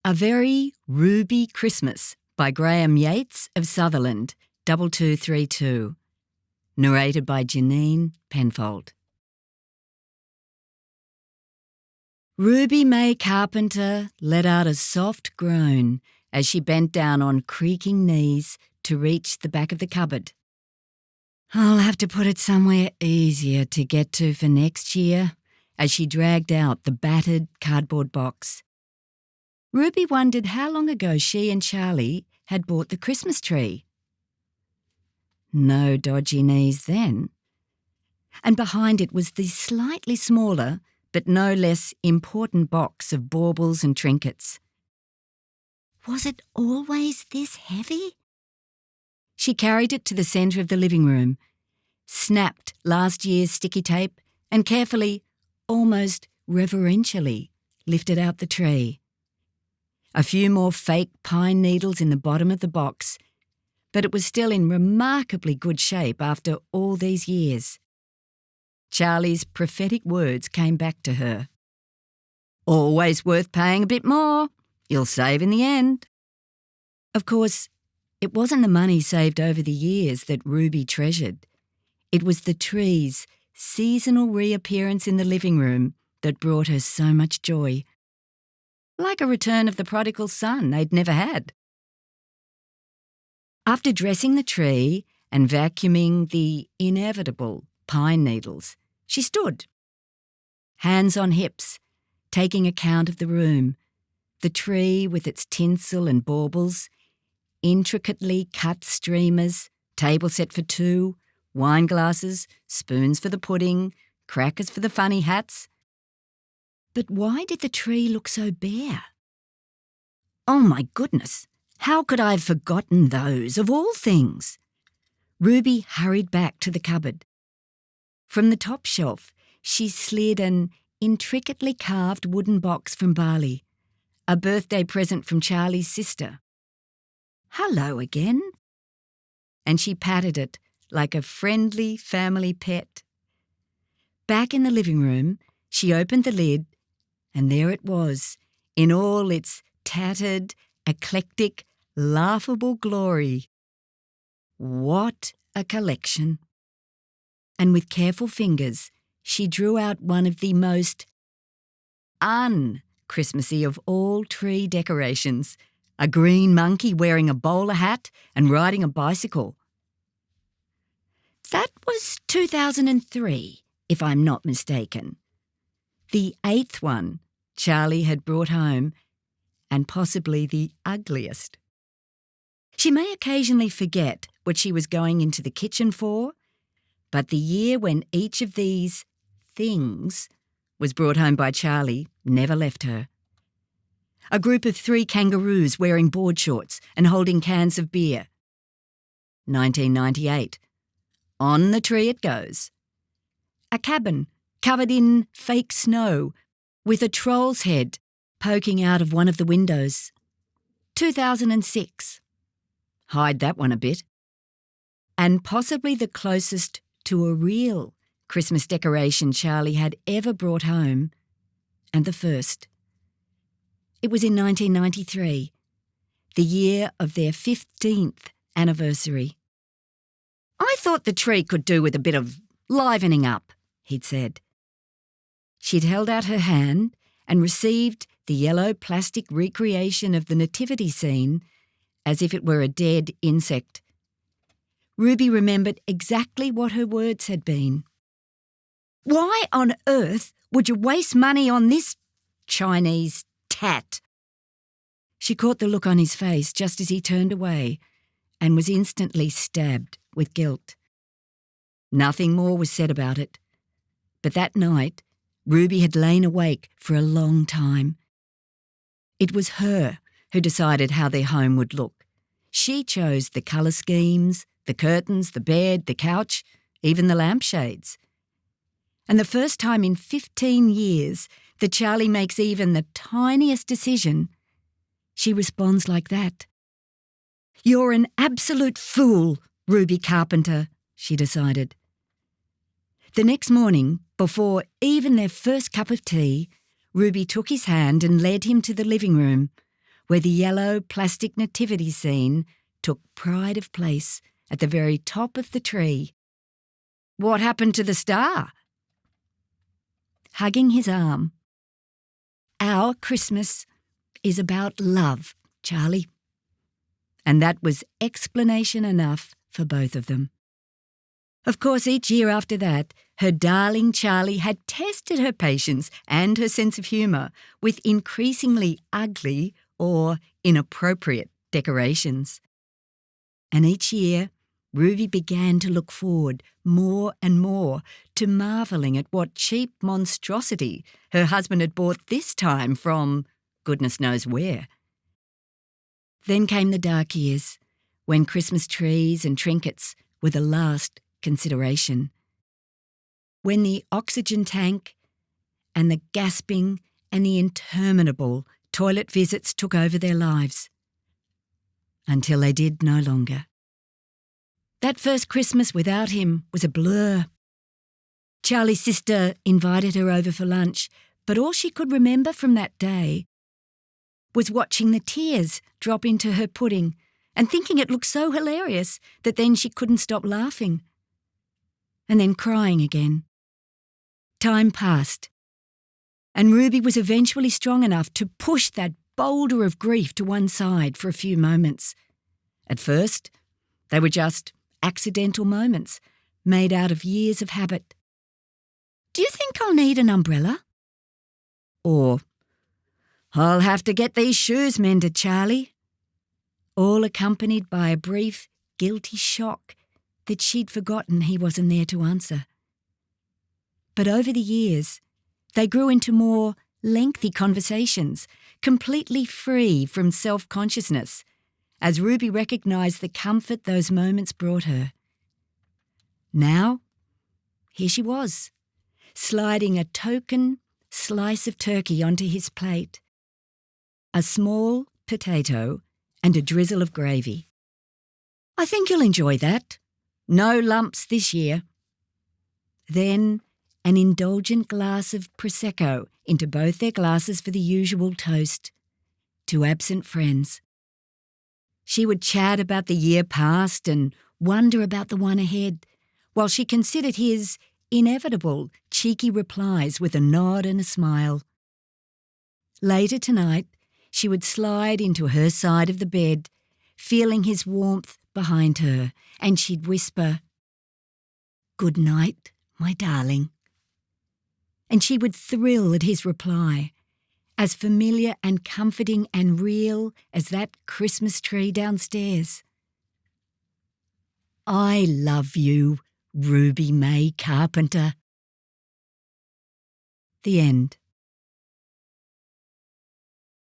A Very Ruby Christmas by Graham Yates of Sutherland, 2232. Narrated by Janine Penfold. Ruby May Carpenter let out a soft groan as she bent down on creaking knees to reach the back of the cupboard. I'll have to put it somewhere easier to get to for next year, as she dragged out the battered cardboard box. Ruby wondered how long ago she and Charlie had bought the Christmas tree. No dodgy knees then. And behind it was the slightly smaller but no less important box of baubles and trinkets. Was it always this heavy? She carried it to the centre of the living room, snapped last year's sticky tape and carefully, almost reverentially, lifted out the tree. A few more fake pine needles in the bottom of the box, but it was still in remarkably good shape after all these years. Charlie's prophetic words came back to her. Always worth paying a bit more. You'll save in the end. Of course, it wasn't the money saved over the years that Ruby treasured. It was the tree's seasonal reappearance in the living room that brought her so much joy. Like a return of the prodigal son they'd never had. After dressing the tree and vacuuming the inevitable pine needles, she stood, hands on hips, taking account of the room, the tree with its tinsel and baubles, intricately cut streamers, table set for two, wine glasses, spoons for the pudding, crackers for the funny hats. But why did the tree look so bare? Oh my goodness, how could I have forgotten those, of all things? Ruby hurried back to the cupboard. From the top shelf, she slid an intricately carved wooden box from Bali, a birthday present from Charlie's sister. Hello again. And she patted it like a friendly family pet. Back in the living room, she opened the lid, and there it was, in all its tattered, eclectic, laughable glory. What a collection! And with careful fingers, she drew out one of the most un-Christmassy of all tree decorations, a green monkey wearing a bowler hat and riding a bicycle. That was 2003, if I'm not mistaken. The 8th one Charlie had brought home, and possibly the ugliest. She may occasionally forget what she was going into the kitchen for, but the year when each of these things was brought home by Charlie never left her. A group of 3 kangaroos wearing board shorts and holding cans of beer. 1998. On the tree it goes. A cabin covered in fake snow with a troll's head poking out of one of the windows. 2006. Hide that one a bit. And possibly the closest to a real Christmas decoration Charlie had ever brought home, and the first. It was in 1993, the year of their 15th anniversary. I thought the tree could do with a bit of livening up, he'd said. She'd held out her hand and received the yellow plastic recreation of the nativity scene as if it were a dead insect. Ruby remembered exactly what her words had been. Why on earth would you waste money on this Chinese tat? She caught the look on his face just as he turned away and was instantly stabbed with guilt. Nothing more was said about it, but that night Ruby had lain awake for a long time. It was her who decided how their home would look. She chose the colour schemes, the curtains, the bed, the couch, even the lampshades. And the first time in 15 years that Charlie makes even the tiniest decision, she responds like that. You're an absolute fool, Ruby Carpenter, she decided. The next morning, before even their first cup of tea, Ruby took his hand and led him to the living room, where the yellow plastic nativity scene took pride of place at the very top of the tree. What happened to the star? Hugging his arm. Our Christmas is about love, Charlie. And that was explanation enough for both of them. Of course, each year after that, her darling Charlie had tested her patience and her sense of humour with increasingly ugly or inappropriate decorations. And each year, Ruby began to look forward more and more to marvelling at what cheap monstrosity her husband had bought this time from goodness knows where. Then came the dark years, when Christmas trees and trinkets were the last consideration. When the oxygen tank and the gasping and the interminable toilet visits took over their lives. Until they did no longer. That first Christmas without him was a blur. Charlie's sister invited her over for lunch, but all she could remember from that day was watching the tears drop into her pudding and thinking it looked so hilarious that then she couldn't stop laughing. And then crying again. Time passed, and Ruby was eventually strong enough to push that boulder of grief to one side for a few moments. At first, they were just accidental moments made out of years of habit. Do you think I'll need an umbrella? Or, I'll have to get these shoes mended, Charlie. All accompanied by a brief, guilty shock that she'd forgotten he wasn't there to answer. But over the years, they grew into more lengthy conversations, completely free from self-consciousness, as Ruby recognised the comfort those moments brought her. Now, here she was, sliding a token slice of turkey onto his plate, a small potato and a drizzle of gravy. I think you'll enjoy that. No lumps this year. Then an indulgent glass of Prosecco into both their glasses for the usual toast. To absent friends. She would chat about the year past and wonder about the one ahead, while she considered his inevitable cheeky replies with a nod and a smile. Later tonight, she would slide into her side of the bed, feeling his warmth behind her, and she'd whisper, "Good night, my darling." And she would thrill at his reply, as familiar and comforting and real as that Christmas tree downstairs. I love you, Ruby May Carpenter. The end.